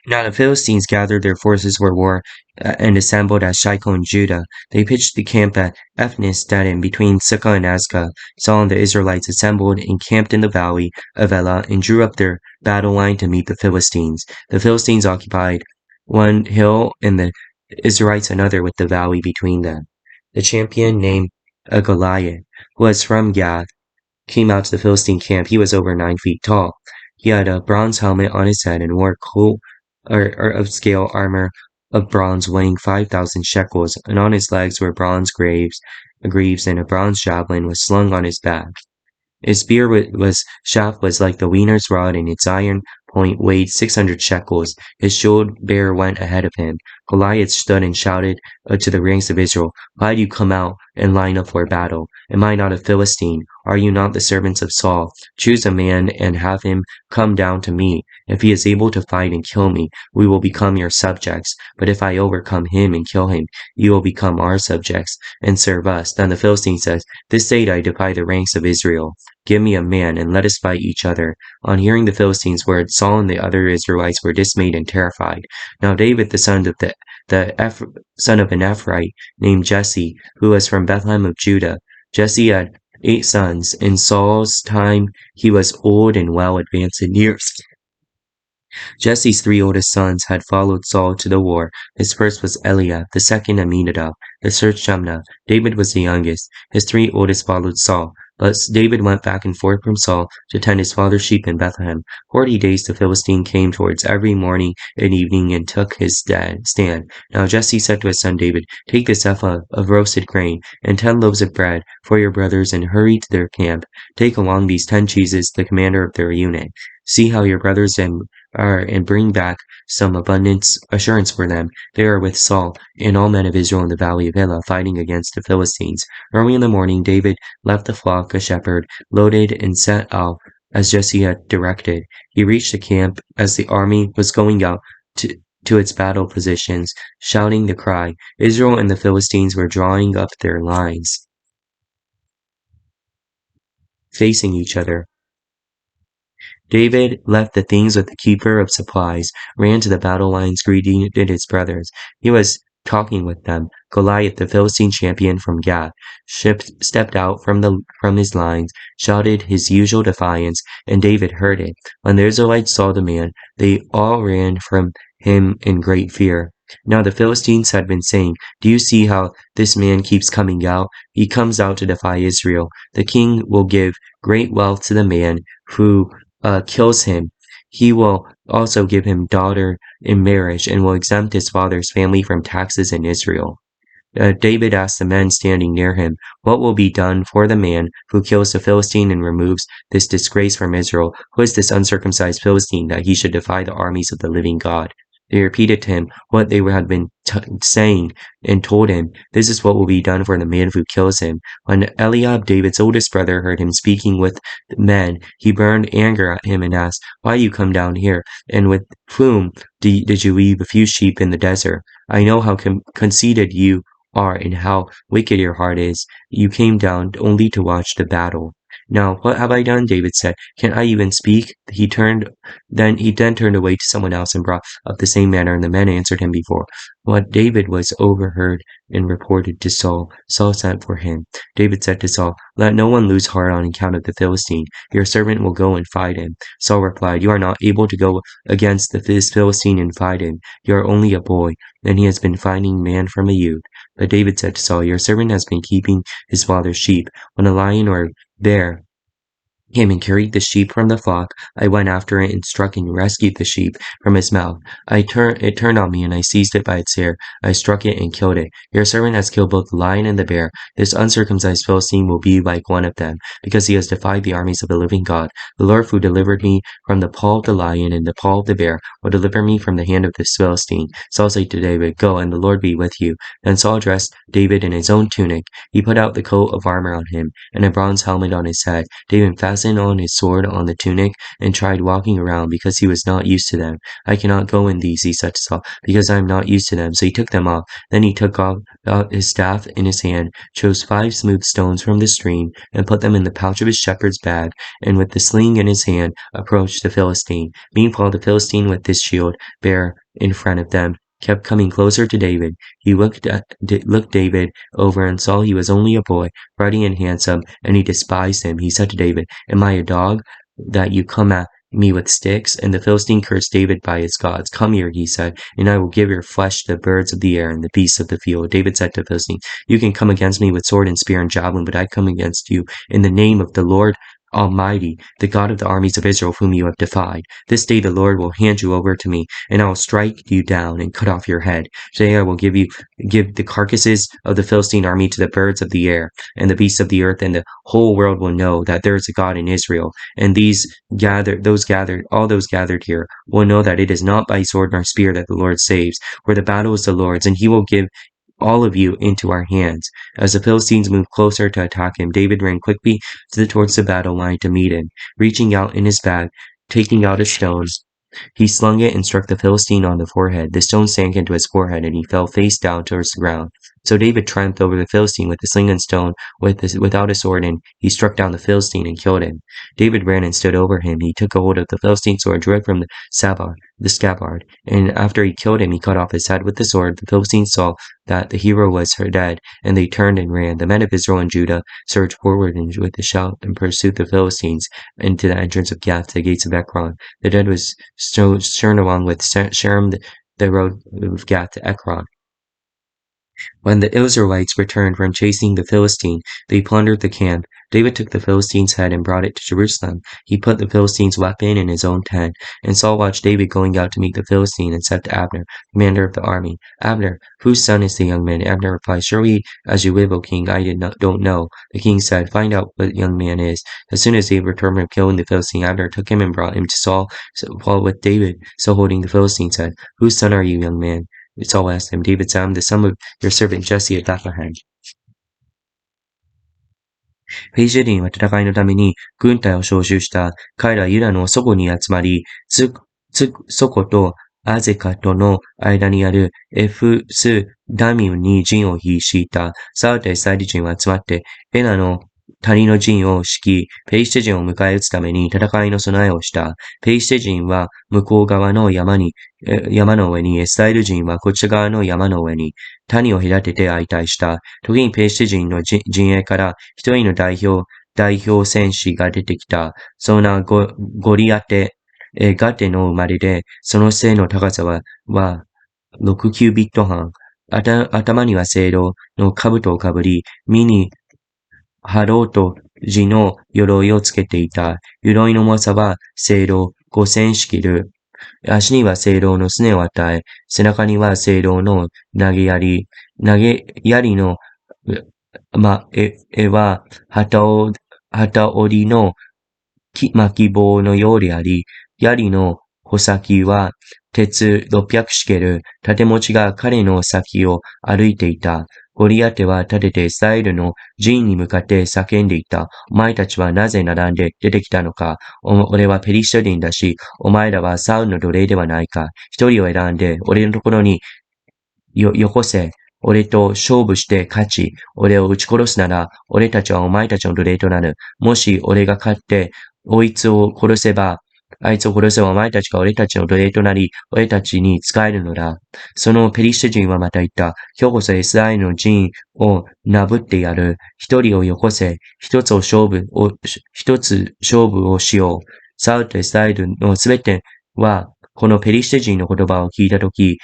Now the Philistines gathered their forces for war and assembled at Shechem in Judah. They pitched the camp at Ephnis-Dedan between Sukkah and Azekah. Saul and the Israelites assembled and camped in the valley of Elah and drew up their battle line to meet the Philistines. The Philistines occupied one hill and the Israelites another with the valley between them. The champion named Goliath, who was from Gath, came out to the Philistine camp. He was over 9 feet tall. He had a bronze helmet on his head and wore coat of scale armor of bronze weighing 5,000 shekels, and on his legs were bronze greaves, and a bronze javelin was slung on his back. His spear shaft was like the weaver's rod, and its iron point weighed 600 shekels. His shield bearer went ahead of him. Goliath stood and shouted to the ranks of Israel, "Why do you come out and line up for battle? Am I not a Philistine? Are you not the servants of Saul? Choose a man and have him come down to me. If he is able to fight and kill me, we will become your subjects. But if I overcome him and kill him, you will become our subjects and serve us." Then the Philistine says, "This day I defy the ranks of Israel. Give me a man, and let us fight each other." On hearing the Philistines' words, Saul and the other Israelites were dismayed and terrified. Now David, the son of an Ephraite named Jesse, who was from Bethlehem of Judah. Jesse had 8 sons. In Saul's time, he was old and well advanced in years. Jesse's 3 oldest sons had followed Saul to the war. His first was Eliab, the second Aminadab, the third Shemna. David was the youngest. His 3 oldest followed Saul. But David went back and forth from Saul to tend his father's sheep in Bethlehem. 40 days the Philistine came towards every morning and evening and took his stand. Now Jesse said to his son David, "Take this ephah of roasted grain and 10 loaves of bread for your brothers and hurry to their camp. Take along these 10 cheeses to the commander of their unit. See how your brothers are and bring back some abundance assurance for them. They are with Saul and all men of Israel in the valley of Elah fighting against the Philistines." Early in the morning David left the flock a shepherd, loaded and set out as Jesse had directed. He reached the camp as the army was going out to its battle positions, shouting the cry. Israel and the Philistines were drawing up their lines, facing each other. David left the things with the keeper of supplies, ran to the battle lines, greeted his brothers. He was talking with them. Goliath, the Philistine champion from Gath, stepped out from his lines, shouted his usual defiance, and David heard it. When the Israelites saw the man, they all ran from him in great fear. Now the Philistines had been saying, "Do you see how this man keeps coming out? He comes out to defy Israel. The king will give great wealth to the man who kills him. He will also give him daughter in marriage and will exempt his father's family from taxes in Israel." David asked the men standing near him, "What will be done for the man who kills the Philistine and removes this disgrace from Israel? Who is this uncircumcised Philistine that he should defy the armies of the living God?" They repeated to him what they had been saying and told him, "This is what will be done for the man who kills him." When Eliab, David's oldest brother, heard him speaking with the men, he burned anger at him and asked, "Why do you come down here? And with whom did you leave a few sheep in the desert? I know how conceited you are and how wicked your heart is. You came down only to watch the battle." "Now, what have I done?" David said. "Can't I even speak?" He then turned away to someone else and brought up the same matter, and the men answered him before. What David was overheard and reported to Saul. Saul sent for him. David said to Saul, "Let no one lose heart on account of the Philistine. Your servant will go and fight him." Saul replied, "You are not able to go against this Philistine and fight him. You are only a boy, and he has been fighting man from a youth." But David said to Saul, "Your servant has been keeping his father's sheep. When a lion or bear came and carried the sheep from the flock, I went after it and struck and rescued the sheep from his mouth. It turned on me, and I seized it by its hair. I struck it and killed it. Your servant has killed both the lion and the bear. This uncircumcised Philistine will be like one of them, because he has defied the armies of the living God. The Lord who delivered me from the paw of the lion and the paw of the bear will deliver me from the hand of this Philistine." Saul said to David, "Go, and the Lord be with you." Then Saul dressed David in his own tunic. He put out the coat of armor on him, and a bronze helmet on his head. David fastened fastened on his sword on the tunic, and tried walking around because he was not used to them. I cannot go in these, he said to Saul, because I am not used to them. So he took them off. Then he took out his staff in his hand, chose 5 smooth stones from the stream, and put them in the pouch of his shepherd's bag, and with the sling in his hand approached the Philistine. Meanwhile the Philistine with his shield bearer in front of them kept coming closer to David. He looked David over and saw he was only a boy, ruddy and handsome, and he despised him. He said to David, "Am I a dog, that you come at me with sticks?" And the Philistine cursed David by his gods. "Come here," he said, "and I will give your flesh to the birds of the air and the beasts of the field." David said to the Philistine, "You can come against me with sword and spear and javelin, but I come against you in the name of the Lord Almighty, the God of the armies of Israel, whom you have defied. This day the Lord will hand you over to me, and I will strike you down and cut off your head. Today I will give the carcasses of the Philistine army to the birds of the air and the beasts of the earth, and the whole world will know that there is a God in Israel. And all those gathered here will know that it is not by sword nor spear that the Lord saves, for the battle is the Lord's, and he will give all of you into our hands." As the Philistines moved closer to attack him, David ran quickly towards the battle line to meet him. Reaching out in his bag, taking out a stone, he slung it and struck the Philistine on the forehead. The stone sank into his forehead, and he fell face down towards the ground. So David triumphed over the Philistine with the sling and stone, without a sword, and he struck down the Philistine and killed him. David ran and stood over him. He took a hold of the Philistine sword, drew it from the scabbard, and after he killed him, he cut off his head with the sword. The Philistines saw that the hero was dead, and they turned and ran. The men of Israel and Judah surged forward with a shout and pursued the Philistines into the entrance of Gath, to the gates of Ekron. The dead was strewn along with Sherem, the road of Gath to Ekron. When the Israelites returned from chasing the Philistine, they plundered the camp. David took the Philistine's head and brought it to Jerusalem. He put the Philistine's weapon in his own tent. And Saul watched David going out to meet the Philistine, and said to Abner, commander of the army, "Abner, whose son is the young man?" Abner replied, "Surely, as you live, O king, I don't know." The king said, "Find out what the young man is." As soon as David returned from killing the Philistine, Abner took him and brought him to Saul with David. So holding the Philistine said, "Whose son are you, young man?" Saul asked him. David said, "I'm the son of your servant Jesse of Bethlehem."ペリシテ人は戦いのために軍隊を招集した。彼らはユダの祖母に集まり、そことアゼカとの間にあるエフスダミムに陣を敷いた。サウルとイスラエル人は集まって、エナの谷の陣を敷き、ペリシテ人を迎え撃つために戦いの備えをした。ペリシテ人は向こう側の山の上に、イスラエル人はこっち側の山の上に、谷を隔てて相対した。時にペリシテ人の陣営から一人の代表戦士が出てきた。その名はゴリアテ、ガテの生まれで、その背の高さは6キュービット半。頭には青銅の兜をかぶり、身にハロート字の鎧をつけていた。鎧の重さは青銅5000シキル。足には青銅のすねを与え、背中には青銅の投げ槍の絵は旗織りの巻き棒のようであり、槍の穂先は鉄600シケル、盾持ちが彼の先を歩いていた。ゴリアテは立ててイスラエルの陣に向かって叫んでいた。お前たちはなぜ並んで出てきたのか。俺はペリシテ人だし、お前らはサウルの奴隷ではないか。一人を選んで俺のところによこせ。俺と勝負して勝ち、俺を撃ち殺すなら、俺たちはお前たちの奴隷となる。もし俺が勝って、あいつを殺せばお前たちが俺たちの奴隷となり、俺たちに仕えるのだ。そのペリシテ人はまた言った。今日こそイスラエルの陣をなぶってやる。一人をよこせ。一つ勝負をしよう。サウルとイスラエルのすべては、このペリシテ人の言葉を聞いたとき、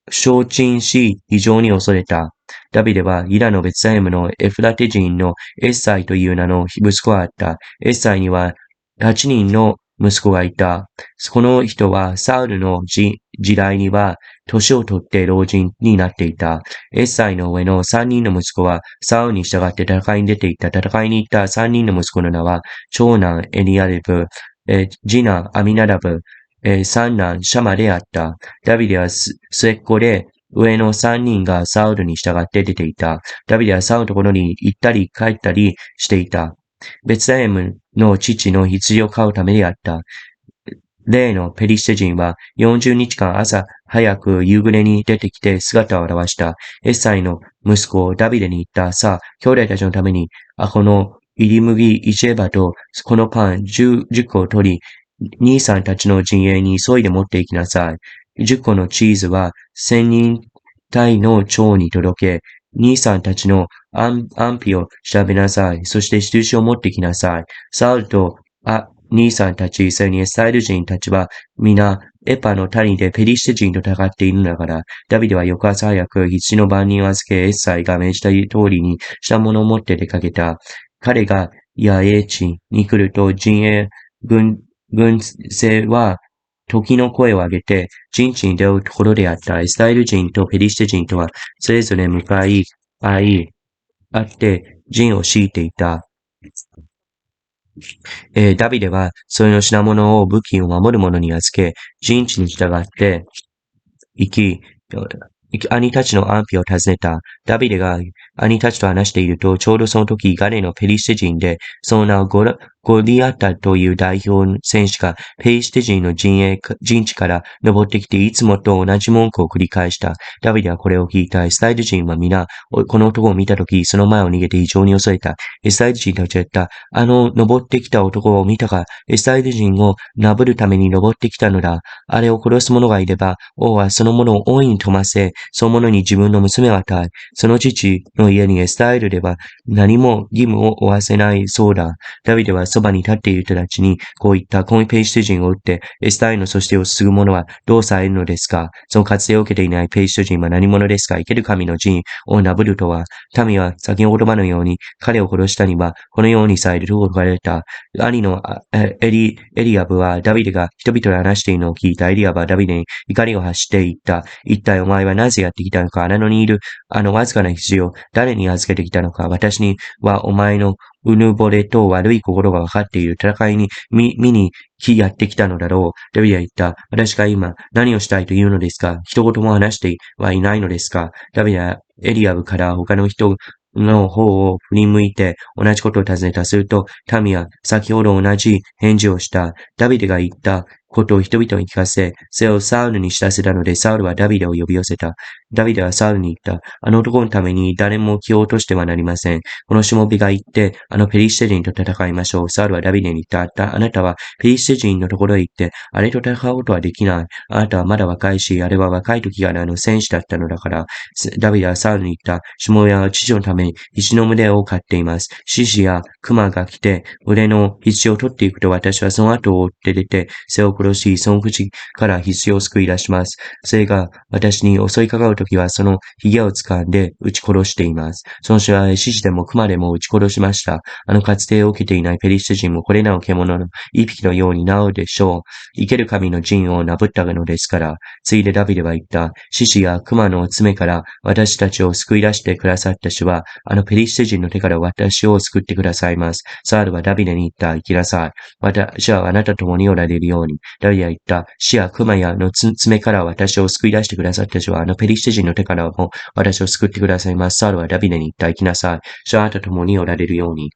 承知し、非常に恐れた。ダビデはユダのベツレヘムのエフラテ人のエッサイという名の息子があった。エッサイには8人の息子がいた。この人はサウルの時代には年を取って老人になっていた。エッサイの上の3人の息子はサウルに従って戦いに出ていった。戦いに行った3人の息子の名は、長男エリアレブ、次男アミナダブ、三男シャマであった。ダビデは末っ子で、上の三人がサウルに従って出ていた。ダビデはサウルのところに行ったり帰ったりしていた。ベツレヘムの父の羊を飼うためであった。例のペリシテ人は40日間朝早く夕暮れに出てきて姿を現した。エッサイの息子ダビデに言った。さあ、兄弟たちのために、この入り麦1エバとこのパン10個を取り、兄さんたちの陣営に急いで持って行きなさい。10個のチーズは1000人隊の長に届け、兄さんたちの安否を調べなさい。そして印を持ってきなさい。サウルと兄さんたち、それにイスラエル人たちは、皆、エパの谷でペリシテ人と戦っているのだから、ダビデは翌朝早く、羊の番人を預け、エッサイが命じた通りにしたものを持って出かけた。彼がヤエ地に来ると、陣営軍勢は、時の声を上げて、陣地に出るところであった。イスラエル人とペリシテ人とは、それぞれ向かい合って、陣を敷いていた。ダビデは、それの品物を武器を守る者に預け、陣地に従って行き、兄たちの安否を尋ねた。ダビデが兄たちと話していると、ちょうどその時、ガレのペリシテ人で、その名をゴリアタという代表戦士が、ペリシテ人の陣地から登ってきて、いつもと同じ文句を繰り返した。ダビデはこれを聞いた。イスラエル人は皆、この男を見た時、その前を逃げて異常に恐れた。イスラエル人たちは言った。登ってきた男を見たか。イスラエル人をなぶるために登ってきたのだ。あれを殺す者がいれば、王はその者を大いに富ませ、その者に自分の娘を与え、その父の家にイスラエルでは何も義務を負わせないそうだ。ダビデはそばに立っている人たちにこう言った。このペリシテ人を撃って、イスラエルのそしてを継ぐ者はどうされるのですか。その活用を受けていないペリシテ人は何者ですか。生ける神の陣をなぶるとは、民は先ほど言葉のように彼を殺したには、このようにされると言われた。兄のエリアブはダビデが人々で話しているのを聞いた。エリアブはダビデに怒りを発して言った。一体お前はなぜやってきたのか。荒野にいるわずかな羊を誰に預けてきたのか。私にはお前のうぬぼれと悪い心が分かっている。戦いに見にやってきたのだろう。ダビデは言った。私が今何をしたいというのですか。一言も話してはいないのですか。ダビデはエリアブから他の人の方を振り向いて同じことを尋ねた。すると、民は先ほど同じ返事をした。ダビデが言ったことを人々に聞かせ、それをサウルに知らせたので、サウルはダビデを呼び寄せた。ダビデはサウルに言った。あの男のために誰も気を落としてはなりません。このしもべが行って、ペリシテ人と戦いましょう。サウルはダビデに言った。あなたはペリシテ人のところへ行って、あれと戦うことはできない。あなたはまだ若いし、あれは若い時からの戦士だったのだから。ダビデはサウルに言った。しもべは父のために羊の群れを飼っています。獅子や熊が来て、群れの羊を取っていくと私はその後を追って出て、背を殺し、その口から羊を救い出します。それが私に襲いかかるときはその髭を掴んで撃ち殺しています。その人は獅子でも熊でも撃ち殺しました。割礼を受けていないペリシテ人もこれらの獣の一匹のようになるでしょう。生ける神の陣をなぶったのですから。ついでダビデは言った。獅子や熊の爪から私たちを救い出してくださった主は、ペリシテ人の手から私を救ってくださいます。サウルはダビデに言った。行きなさい。私はあなたと共におられるように。ダビデは言った。獅や熊やの爪から私を救い出してくださった主は、ペリシテ人の手からも私を救ってくださいます。サウルはダビデに言った。行きなさい。主はあなたと共におられるように。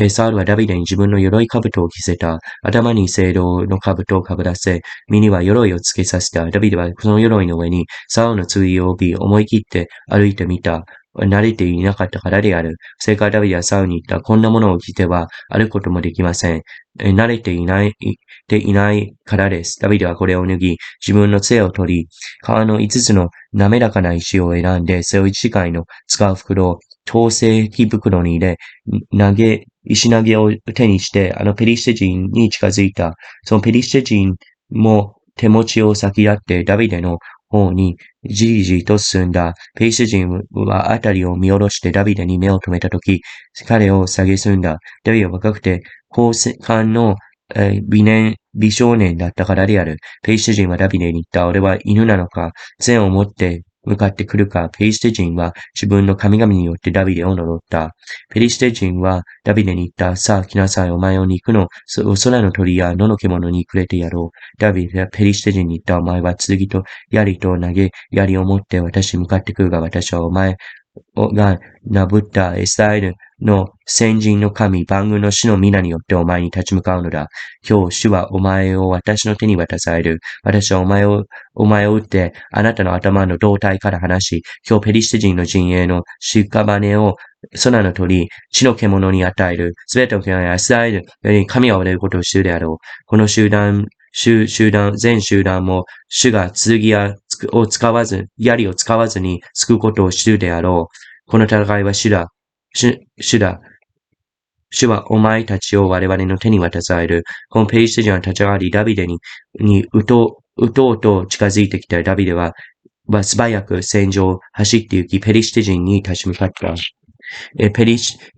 サウルはダビデに自分の鎧兜を着せた。頭に聖堂の兜をかぶらせ、身には鎧をつけさせた。ダビデはその鎧の上にサウルの剣を帯び、思い切って歩いてみた。慣れていなかったからである。それからダビデはサウルに言った。こんなものを着ては歩くこともできません。慣れていないからです。ダビデはこれを脱ぎ、自分の杖を取り、川の5つの滑らかな石を選んで、それを一回の使う袋を透石袋に入れ、石投げを手にして、ペリシテ人に近づいた。そのペリシテ人も手持ちを先立ってダビデの方にじりじりと進んだ。ペリシテ人はあたりを見下ろしてダビデに目を留めたとき、彼を蔑んだ。ダビデは若くて、高官の美少年だったからである。ペリシテ人はダビデに言った。俺は犬なのか。杖を持って向かってくるか。ペリシテ人は自分の神々によってダビデを呪った。ペリシテ人はダビデに言った。さあ来なさい。お前を肉の空の鳥や野の獣にくれてやろう。ダビデはペリシテ人に言った。お前は剣と槍と投げ槍を持って私に向かってくるが、私はお前がなぶったイスラエルの先人の神、万軍の主の皆によってお前に立ち向かうのだ。今日、主はお前を私の手に渡される。私はお前を撃って、あなたの頭の胴体から離し、今日ペリシテ人の陣営の屍を空の鳥、地の獣に与える。すべての国はイスラエルより神は我々ことを知るであろう。この全集団も主が剣を使わず、槍を使わずに救うことを知るであろう。この戦いは主だ。主だ。主はお前たちを我々の手に渡される。このペリシテ人は立ち上がり、ダビデに撃とうと近づいてきたダビデは素早く戦場を走って行き、ペリシテ人に立ち向かった。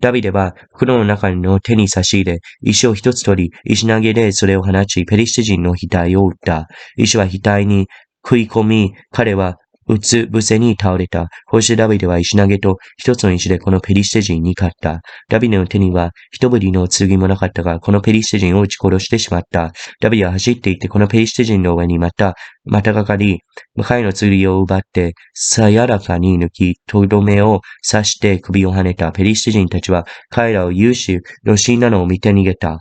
ダビデは袋の中の手に差し入れ、石を一つ取り、石投げでそれを放ち、ペリシテ人の額を撃った。石は額に食い込み、彼はうつ伏せに倒れた。こうしてダビデは石投げと一つの石でこのペリシテ人に勝った。ダビデの手には一振りの剣もなかったが、このペリシテ人を撃ち殺してしまった。ダビデは走っていって、このペリシテ人の上にまたがかり、彼の剣を奪って、さやらかに抜き、とどめを刺して首を跳ねた。ペリシテ人たちは彼らを勇士の死んだのを見て逃げた。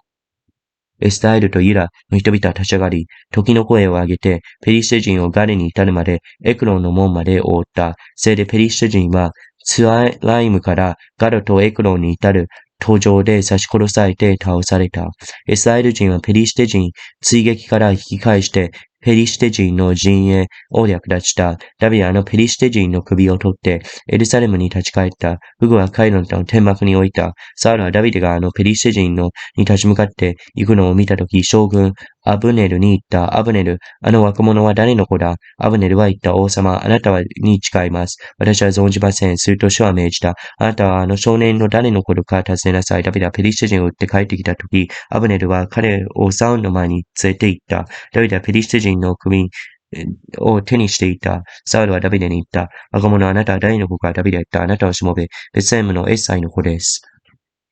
イスラエルとユダの人々は立ち上がり、時の声を上げて、ペリシテ人をガレに至るまで、エクロンの門まで覆った。それでペリシテ人は、ツアライムからガロとエクロンに至る途上で刺し殺されて倒された。イスラエル人はペリシテ人追撃から引き返して、ペリシテ人の陣営を略奪した。ダビデはペリシテ人の首を取って、エルサレムに立ち返った。フグは彼らの天幕に置いた。サウルはダビデがペリシテ人に立ち向かって行くのを見たとき、将軍アブネルに言った。アブネル、あの若者は誰の子だ？アブネルは言った。王様、あなたに誓います。私は存じません。すると主は命じた。あなたはあの少年の誰の子か尋ねなさい。ダビデはペリシテ人を撃って帰ってきたとき、アブネルは彼をサウルの前に連れて行った。ダビデはペリシテ人の首を手にしていた。サウルはダビデに言った。若者、あなたは誰の子か？ダビデは言った。あなたはしもべ、ベツレヘムのエッサイの子です。